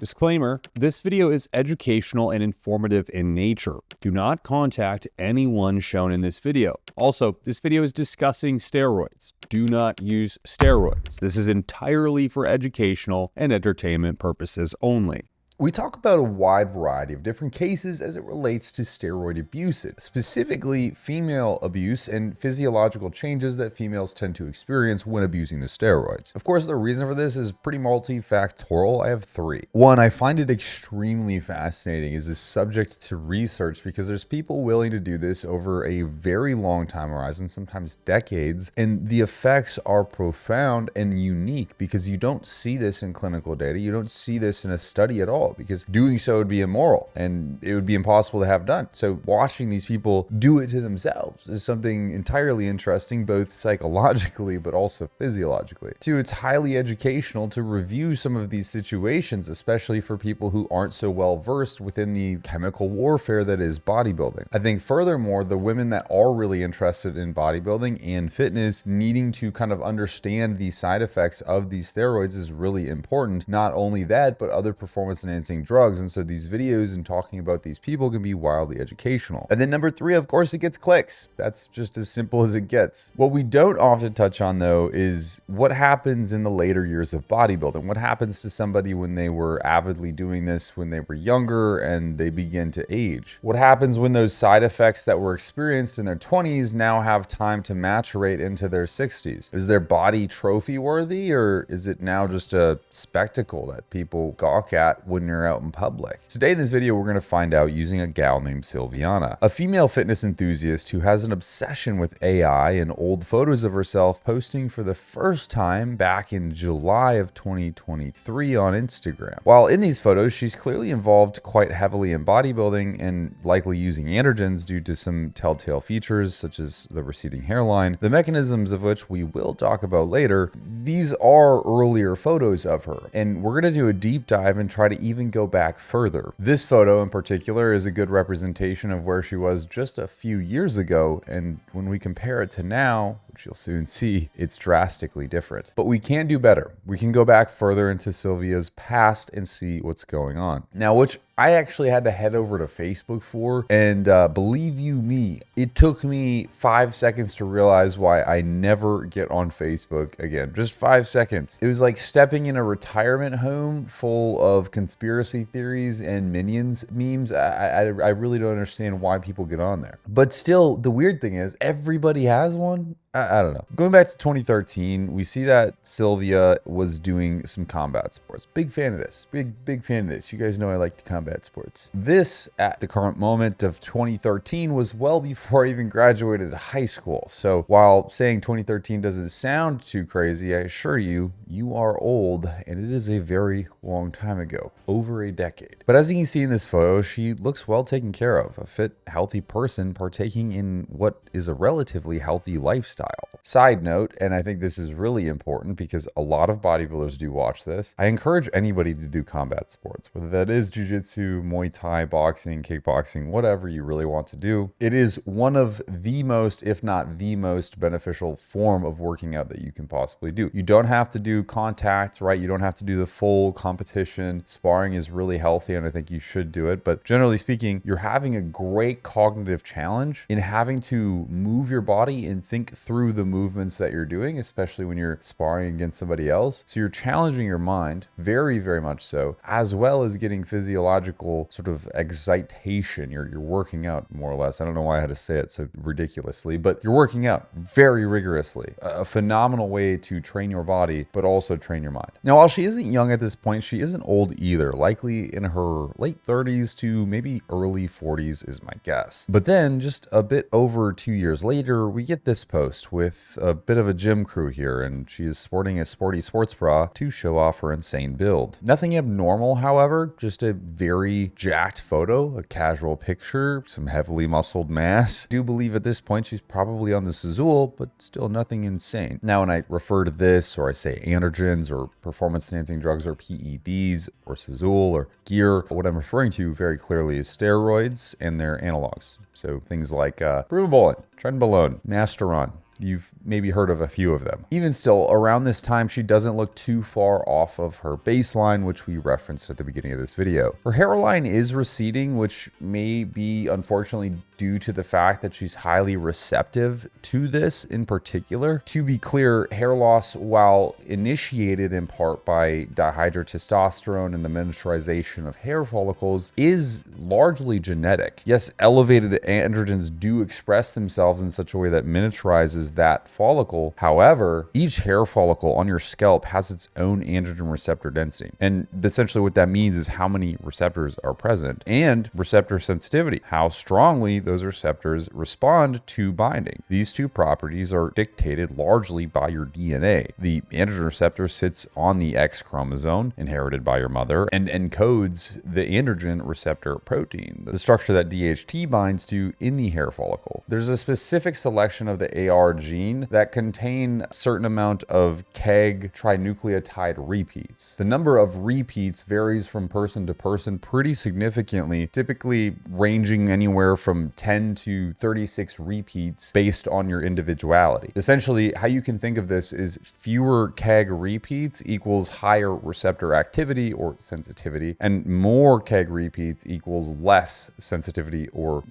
Disclaimer, this video is educational and informative in nature. Do not contact anyone shown in this video. Also, this video is discussing steroids. Do not use steroids. This is entirely for educational and entertainment purposes only. We talk about a wide variety of different cases as it relates to steroid abuse, specifically female abuse and physiological changes that females tend to experience when abusing the steroids. Of course, the reason for this is pretty multifactorial. I have three. One, I find it extremely fascinating is this subject to research because there's people willing to do this over a very long time horizon, sometimes decades, and the effects are profound and unique because you don't see this in clinical data. You don't see this in a study at all, because doing so would be immoral and it would be impossible to have done. So watching these people do it to themselves is something entirely interesting, both psychologically but also physiologically. Two, it's highly educational to review some of these situations, especially for people who aren't so well versed within the chemical warfare that is bodybuilding. I think furthermore, the women that are really interested in bodybuilding and fitness needing to kind of understand the side effects of these steroids is really important. Not only that, but other performance enhancing drugs. And so these videos and talking about these people can be wildly educational. And then number three, of course, it gets clicks. That's just as simple as it gets. What we don't often touch on though is what happens in the later years of bodybuilding. What happens to somebody when they were avidly doing this when they were younger and they begin to age? What happens when those side effects that were experienced in their 20s now have time to maturate into their 60s? Is their body trophy worthy, or is it now just a spectacle that people gawk at when you're out in public? Today in this video, we're going to find out using a gal named Sylviana, a female fitness enthusiast who has an obsession with AI and old photos of herself posting for the first time back in July of 2023 on Instagram. While in these photos, she's clearly involved quite heavily in bodybuilding and likely using androgens due to some telltale features such as the receding hairline, the mechanisms of which we will talk about later. These are earlier photos of her, and we're going to do a deep dive and try to even go back further. This photo in particular is a good representation of where she was just a few years ago, and when we compare it to now, which you'll soon see, it's drastically different. But we can do better. We can go back further into Sylvia's past and see what's going on. Now, which I actually had to head over to Facebook for, and believe you me, it took me 5 seconds to realize why I never get on Facebook again. Just 5 seconds. It was like stepping in a retirement home full of conspiracy theories and Minions memes. I really don't understand why people get on there. But still, the weird thing is everybody has one. I don't know. Going back to 2013, we see that Sylvia was doing some combat sports. Big fan of this. Big fan of this. You guys know I like the combat sports. This, at the current moment of 2013, was well before I even graduated high school. So while saying 2013 doesn't sound too crazy, I assure you, you are old, and it is a very long time ago. Over a decade. But as you can see in this photo, she looks well taken care of. A fit, healthy person partaking in what is a relatively healthy lifestyle. Side note, and I think this is really important because a lot of bodybuilders do watch this, I encourage anybody to do combat sports, whether that is jiu-jitsu, Muay Thai, boxing, kickboxing, whatever you really want to do. It is one of the most, if not the most beneficial form of working out that you can possibly do. You don't have to do contact, right? You don't have to do the full competition. Sparring is really healthy and I think you should do it. But generally speaking, you're having a great cognitive challenge in having to move your body and think through the movements that you're doing, especially when you're sparring against somebody else. So you're challenging your mind very, very much so, as well as getting physiological sort of excitation. You're working out more or less. I don't know why I had to say it so ridiculously, but you're working out very rigorously. A phenomenal way to train your body, but also train your mind. Now, while she isn't young at this point, she isn't old either, likely in her late 30s to maybe early 40s is my guess. But then just a bit over 2 years later, we get this post with a bit of a gym crew here, and she is sporting a sporty sports bra to show off her insane build. Nothing abnormal, however, just a very jacked photo, a casual picture, some heavily muscled mass. I do believe at this point she's probably on the Sazul, but still nothing insane. Now, when I refer to this, or I say androgens or performance enhancing drugs or PEDs or Sazul or gear, what I'm referring to very clearly is steroids and their analogs. So things like primobolan, trenbolone, masteron, You've maybe heard of a few of them. Even still, around this time, she doesn't look too far off of her baseline, which we referenced at the beginning of this video. Her hairline is receding, which may be unfortunately due to the fact that she's highly receptive to this in particular. To be clear, hair loss, while initiated in part by dihydrotestosterone and the miniaturization of hair follicles, is largely genetic. Yes, elevated androgens do express themselves in such a way that miniaturizes that follicle. However, each hair follicle on your scalp has its own androgen receptor density. And essentially what that means is how many receptors are present and receptor sensitivity, how strongly those receptors respond to binding. These two properties are dictated largely by your DNA. The androgen receptor sits on the X chromosome, inherited by your mother, and encodes the androgen receptor protein, the structure that DHT binds to in the hair follicle. There's a specific selection of the AR gene that contain a certain amount of KEG trinucleotide repeats. The number of repeats varies from person to person pretty significantly, typically ranging anywhere from 10 to 36 repeats based on your individuality. Essentially, how you can think of this is fewer KEG repeats equals higher receptor activity or sensitivity, and more KEG repeats equals less sensitivity or,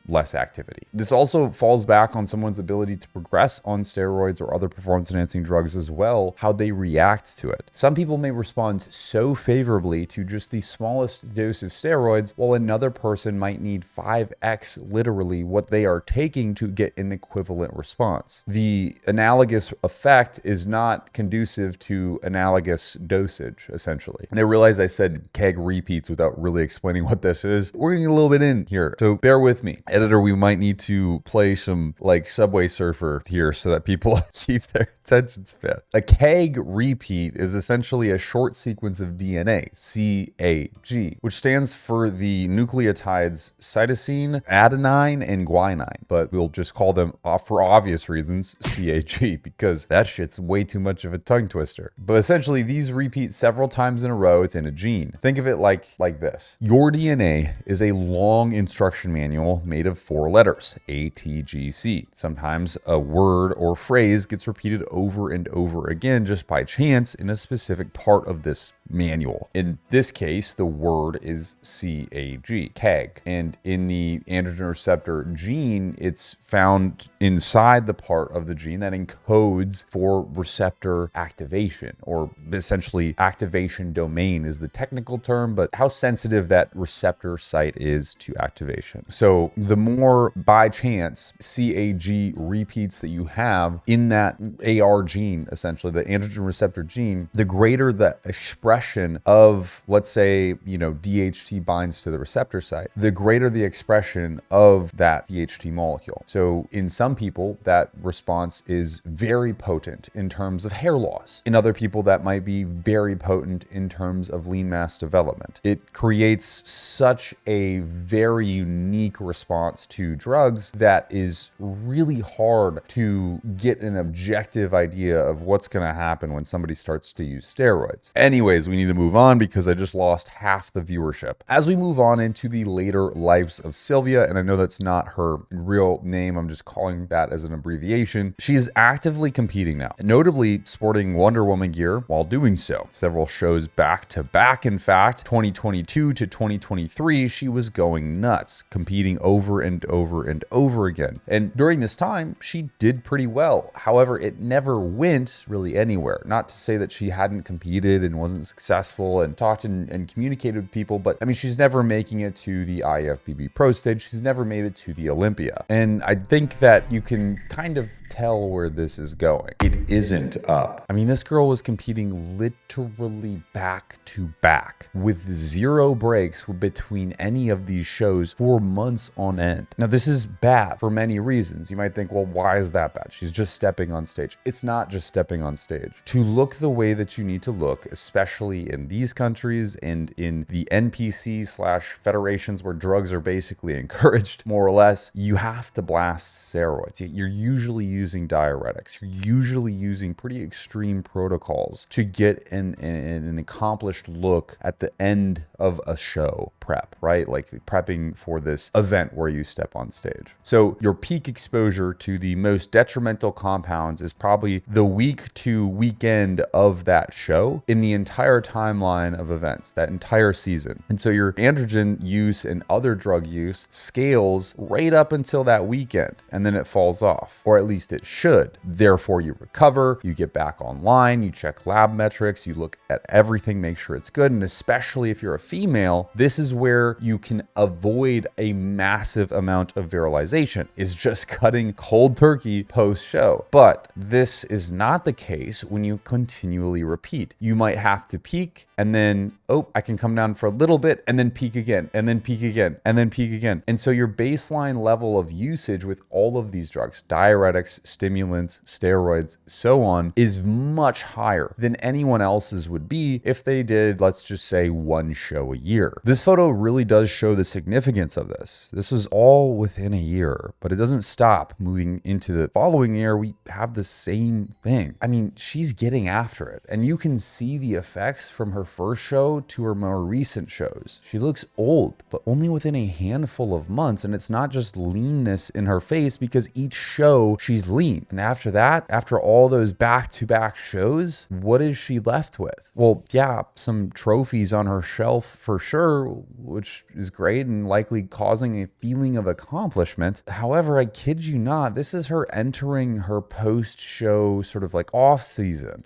less activity. This also falls back on someone's ability to progress on steroids or other performance enhancing drugs as well, how they react to it. Some people may respond so favorably to just the smallest dose of steroids, while another person might need 5x literally what they are taking to get an equivalent response. The analogous effect is not conducive to analogous dosage, essentially. And I realize I said KEG repeats without really explaining what this is. We're getting a little bit in here, so bear with me. Editor, we might need to play some like Subway Surfer here so that people keep their attention span. A KEG repeat is essentially a short sequence of DNA, CAG, which stands for the nucleotides cytosine, adenine, and guanine, but we'll just call them, for obvious reasons, CAG, because that shit's way too much of a tongue twister. But essentially, these repeat several times in a row within a gene. Think of it like this. Your DNA is a long instruction manual made of 4 letters, A, T, G, C. Sometimes a word or phrase gets repeated over and over again just by chance in a specific part of this manual. In this case, the word is CAG, KEG. And in the androgen receptor gene, it's found inside the part of the gene that encodes for receptor activation, or essentially activation domain is the technical term, but how sensitive that receptor site is to activation. So the more by chance CAG repeats that you have in that AR gene, essentially the androgen receptor gene, the greater the expression of, let's say, DHT binds to the receptor site, the greater the expression of that DHT molecule. So in some people, that response is very potent in terms of hair loss. In other people, that might be very potent in terms of lean mass development. It creates such a very unique response to drugs that is really hard to get an objective idea of what's going to happen when somebody starts to use steroids. Anyways, we need to move on because I just lost half the viewership. As we move on into the later lives of Sylvia, and I know that's not her real name, I'm just calling that as an abbreviation, she is actively competing now, notably sporting Wonder Woman gear while doing so. Several shows back to back, in fact, 2022 to 2023, she was going nuts, competing over and over and over again. And during this time, she did pretty well. However, it never went really anywhere. Not to say that she hadn't competed and wasn't successful and talked and communicated with people, but I mean, she's never making it to the IFBB Pro stage. She's never made it to the Olympia. And I think that you can kind of tell where this is going. It isn't up. I mean, this girl was competing literally back to back with 0 breaks between any of these shows for months on end. Now, this is bad for many reasons. You might think, well, why is that bad? She's just stepping on stage. It's not just stepping on stage. To look the way that you need to look, especially in these countries and in the NPC/federations where drugs are basically encouraged, more or less, you have to blast steroids. You're usually using diuretics. You're usually using pretty extreme protocols to get an accomplished look at the end of a show, prep, right? Like prepping for this event where you step on stage. So your peak exposure to the most detrimental compounds is probably the week to weekend of that show in the entire timeline of events, that entire season. And so your androgen use and other drug use scales right up until that weekend, and then it falls off, or at least it should. Therefore, you recover, you get back online, you check lab metrics, you look at everything, make sure it's good. And especially if you're a female, this is where you can avoid a massive amount of virilization, is just cutting cold turkey post-show. But this is not the case when you continually repeat. You might have to peak and then, oh, I can come down for a little bit and then peak again, and then peak again, and then peak again. And so your baseline level of usage with all of these drugs, diuretics, stimulants, steroids, so on, is much higher than anyone else's would be if they did, let's just say, one show a year. This photo really does show the significance of this. This was all within a year, but it doesn't stop. Moving into the following year, we have the same thing. I mean, she's getting after it, and you can see the effects from her first show to her more recent shows. She looks old, but only within a handful of months, and it's not just leanness in her face, because each show she's lean. And after that, after all those back-to-back shows, what is she left with? Well, yeah, some trophies on her shelf for sure, which is great and likely causing a feeling of accomplishment. However, I kid you not, this is her entering her post-show sort of like off-season.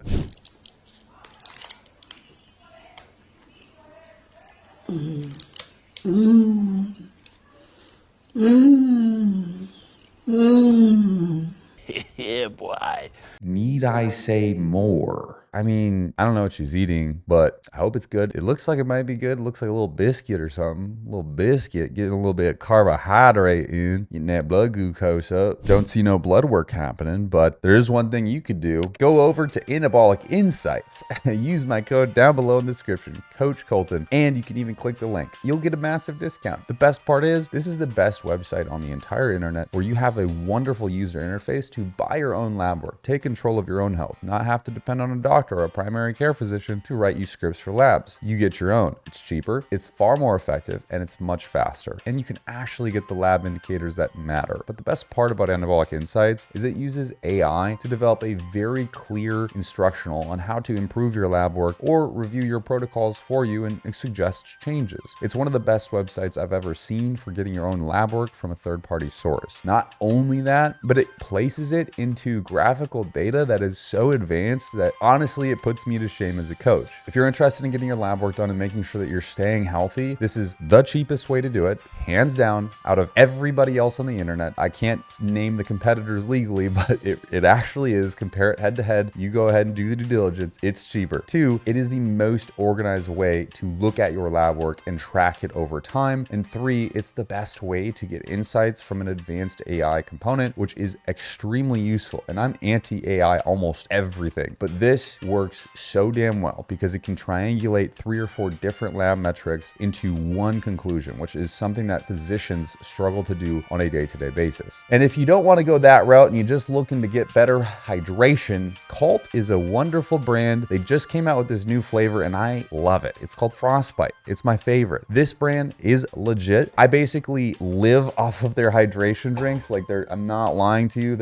Yeah, boy. Need I say more? I mean, I don't know what she's eating, but I hope it's good. It looks like it might be good. It looks like a little biscuit or something. A little biscuit, getting a little bit of carbohydrate in, getting that blood glucose up. Don't see no blood work happening, but there is one thing you could do. Go over to Anabolic Insights. Use my code down below in the description, Coach Kolton, and you can even click the link. You'll get a massive discount. The best part is, this is the best website on the entire internet where you have a wonderful user interface to buy your own lab work, take control of your own health, not have to depend on a doctor or a primary care physician to write you scripts for labs. You get your own. It's cheaper, it's far more effective, and it's much faster. And you can actually get the lab indicators that matter. But the best part about Anabolic Insights is it uses AI to develop a very clear instructional on how to improve your lab work or review your protocols for you and suggest changes. It's one of the best websites I've ever seen for getting your own lab work from a third-party source. Not only that, but it places it into graphical data that is so advanced that honestly, it puts me to shame as a coach. If you're interested in getting your lab work done and making sure that you're staying healthy, this is the cheapest way to do it, hands down, out of everybody else on the internet. I can't name the competitors legally, but it actually is. Compare it head to head. You go ahead and do the due diligence. It's cheaper. 2, it is the most organized way to look at your lab work and track it over time. And 3, it's the best way to get insights from an advanced AI component, which is extremely useful. And I'm anti-AI almost everything, but this works so damn well because it can triangulate 3 or 4 different lab metrics into one conclusion, which is something that physicians struggle to do on a day-to-day basis. And if you don't want to go that route and you're just looking to get better hydration, Kolton is a wonderful brand. They just came out with this new flavor and I love it. It's called Frostbite. It's my favorite. This brand is legit. I basically live off of their hydration drinks. Like I'm not lying to you.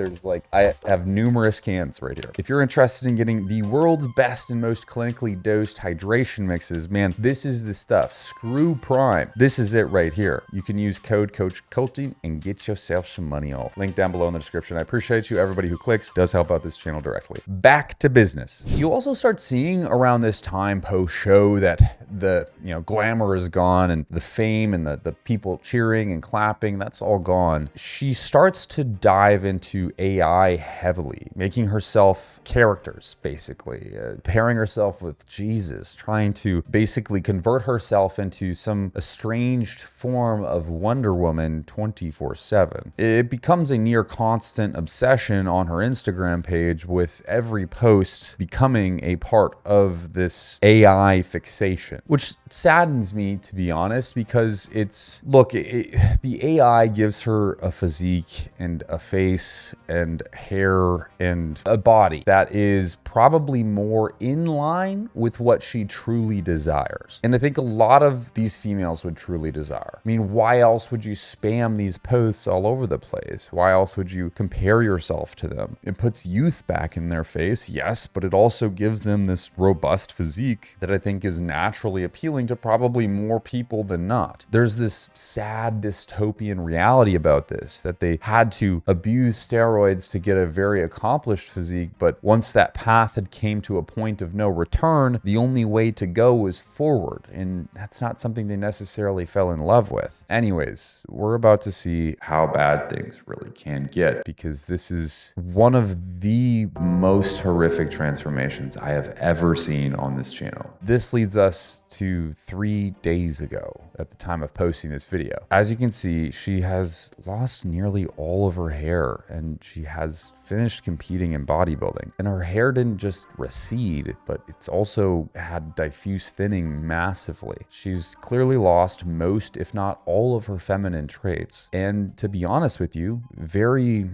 I have numerous cans right here. If you're interested in getting the world's best and most clinically dosed hydration mixes, man, this is the stuff. Screw Prime. This is it right here. You can use code Coach Kolton and get yourself some money off. Link down below in the description. I appreciate you. Everybody who clicks does help out this channel directly. Back to business. You also start seeing around this time post-show that the glamour is gone and the fame and the people cheering and clapping, that's all gone. She starts to dive into AI heavily, making herself characters, basically, pairing herself with Jesus, trying to basically convert herself into some estranged form of Wonder Woman 24/7. It becomes a near constant obsession on her Instagram page, with every post becoming a part of this AI fixation, which saddens me, to be honest, because the AI gives her a physique and a face and hair and a body that is probably more in line with what she truly desires. And I think a lot of these females would truly desire. I mean, why else would you spam these posts all over the place? Why else would you compare yourself to them? It puts youth back in their face, yes, but it also gives them this robust physique that I think is naturally appealing to probably more people than not. There's this sad dystopian reality about this, that they had to abuse steroids to get a very accomplished physique, but once that path had came to a point of no return, the only way to go was forward, and that's not something they necessarily fell in love with. Anyways, we're about to see how bad things really can get, because this is one of the most horrific transformations I have ever seen on this channel. This leads us to 3 days ago at the time of posting this video. As you can see, she has lost nearly all of her hair, and she has finished competing in bodybuilding. And her hair didn't just recede, but it's also had diffuse thinning massively. She's clearly lost most, if not all, of her feminine traits. And to be honest with you, very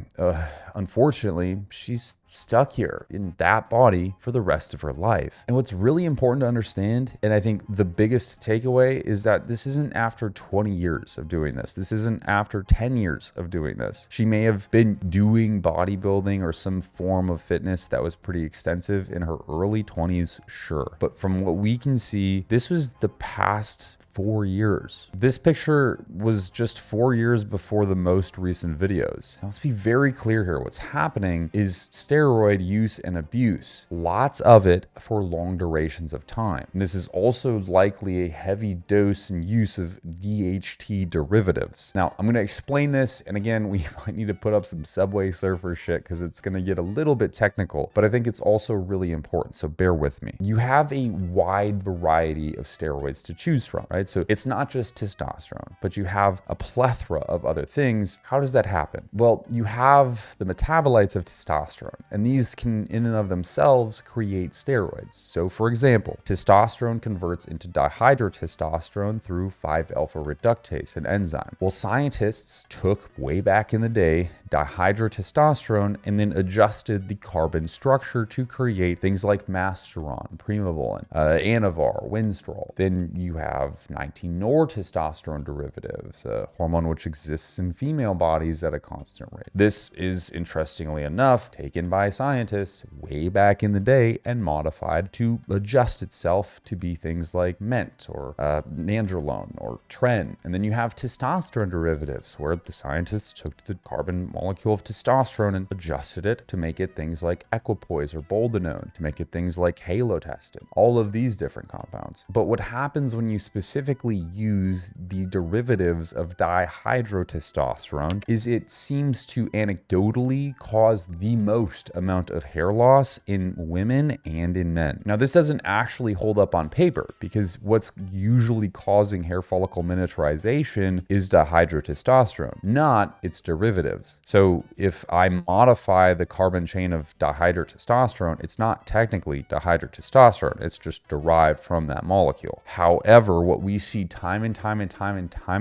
unfortunately, she's stuck here in that body for the rest of her life. And what's really important to understand, and I think the biggest takeaway, is that this isn't after 20 years of doing this. This isn't after 10 years of doing this. She may have been doing bodybuilding or some form of fitness that was pretty extensive in her early 20s, sure. But from what we can see, this was the past 4 years. This picture was just 4 years before the most recent videos. Now, let's be very clear here. What's happening is steroid use and abuse. Lots of it for long durations of time. And this is also likely a heavy dose and use of DHT derivatives. Now, I'm going to explain this, and again, we might need to put up some Subway Surfer shit because it's going to get a little bit technical, but I think it's also really important, so bear with me. You have a wide variety of steroids to choose from, right? So it's not just testosterone, but you have a plethora of other things. How does that happen? Well, you have the metabolites of testosterone, and these can in and of themselves create steroids. So for example, testosterone converts into dihydrotestosterone through 5-alpha reductase, an enzyme. Well, scientists took way back in the day dihydrotestosterone and then adjusted the carbon structure to create things like masteron, primobolan, anavar, winstrol. Then you have 19-nortestosterone derivatives, a hormone which exists in female bodies at a constant rate. This is, interestingly enough, taken by scientists way back in the day and modified to adjust itself to be things like ment or nandrolone or tren. And then you have testosterone derivatives, where the scientists took the carbon molecule of testosterone and adjusted it to make it things like equipoise or boldenone, to make it things like halotestin, all of these different compounds. But what happens when you specifically use the derivatives of dihydrotestosterone is it seems to anecdotally cause the most amount of hair loss in women and in men. Now, this doesn't actually hold up on paper, because what's usually causing hair follicle miniaturization is dihydrotestosterone, not its derivatives. So if I modify the carbon chain of dihydrotestosterone, it's not technically dihydrotestosterone, it's just derived from that molecule. However, what we see time and time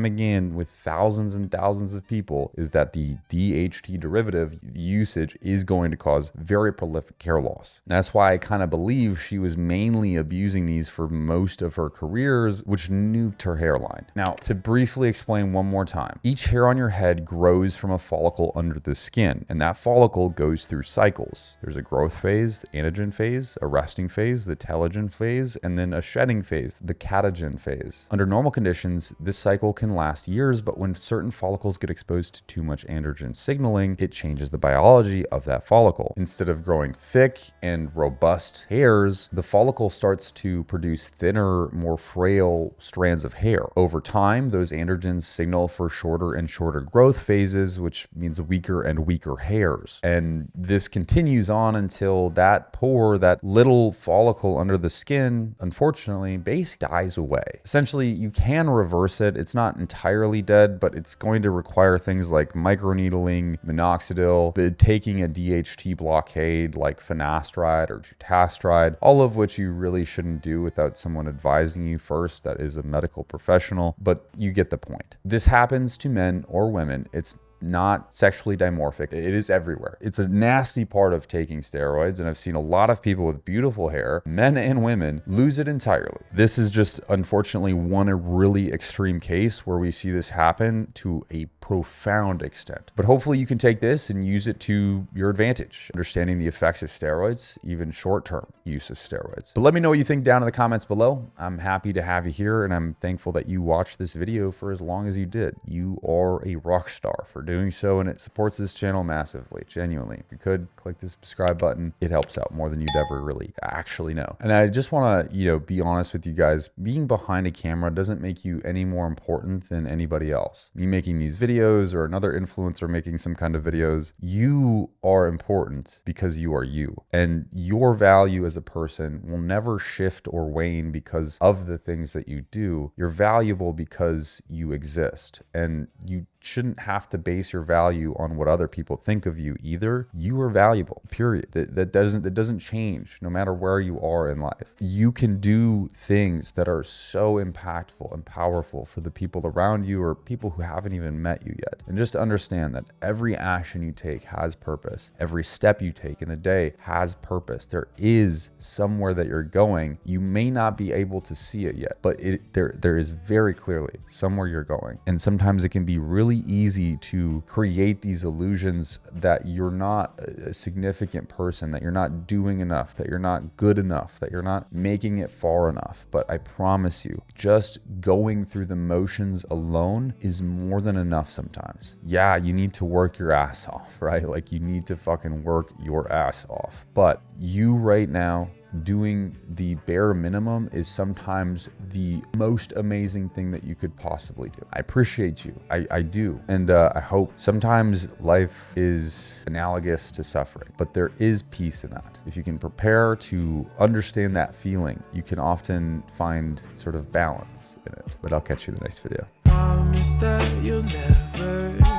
again with thousands and thousands of people is that the DHT derivative usage is going to cause very prolific hair loss. That's why I kind of believe she was mainly abusing these for most of her careers, which nuked her hairline. Now, to briefly explain one more time, each hair on your head grows from a follicle under the skin, and that follicle goes through cycles. There's a growth phase, the anagen phase, a resting phase, the telogen phase, and then a shedding phase, the catagen phase. Under normal conditions, this cycle can last years, but when certain follicles get exposed to too much androgen signaling, it changes the biology of that follicle. Instead of growing thick and robust hairs, the follicle starts to produce thinner, more frail strands of hair. Over time, those androgens signal for shorter and shorter growth phases, which means weaker and weaker hairs. And this continues on until that pore, that little follicle under the skin, unfortunately, basically dies away. Essentially, you can reverse it. It's not entirely dead, but it's going to require things like microneedling, minoxidil, taking a DHT blockade like finasteride or dutasteride, all of which you really shouldn't do without someone advising you first that is a medical professional, but you get the point. This happens to men or women. It's not sexually dimorphic. It is everywhere. It's a nasty part of taking steroids, and I've seen a lot of people with beautiful hair, men and women, lose it entirely. This is just unfortunately one really extreme case where we see this happen to a profound extent. But hopefully you can take this and use it to your advantage, understanding the effects of steroids, even short-term use of steroids. But let me know what you think down in the comments below. I'm happy to have you here, and I'm thankful that you watched this video for as long as you did. You are a rock star for doing so, and it supports this channel massively, genuinely. If you could, click the subscribe button. It helps out more than you'd ever really actually know. And I just want to, be honest with you guys. Being behind a camera doesn't make you any more important than anybody else. Me making these videos or another influencer making some kind of videos, you are important because you are you. And your value as a person will never shift or wane because of the things that you do. You're valuable because you exist. And you shouldn't have to base your value on what other people think of you either. You are valuable, period. That doesn't change no matter where you are in life. You can do things that are so impactful and powerful for the people around you or people who haven't even met you yet. And just understand that every action you take has purpose. Every step you take in the day has purpose. There is somewhere that you're going. You may not be able to see it yet, but there is very clearly somewhere you're going. And sometimes it can be really easy to create these illusions that you're not a significant person, that you're not doing enough, that you're not good enough, that you're not making it far enough. But I promise you, just going through the motions alone is more than enough sometimes. Yeah, you need to work your ass off, right? Like you need to fucking work your ass off. But you right now, doing the bare minimum is sometimes the most amazing thing that you could possibly do. I appreciate you. I do. And I hope sometimes life is analogous to suffering, but there is peace in that. If you can prepare to understand that feeling, you can often find sort of balance in it. But I'll catch you in the next video. Promise that you'll never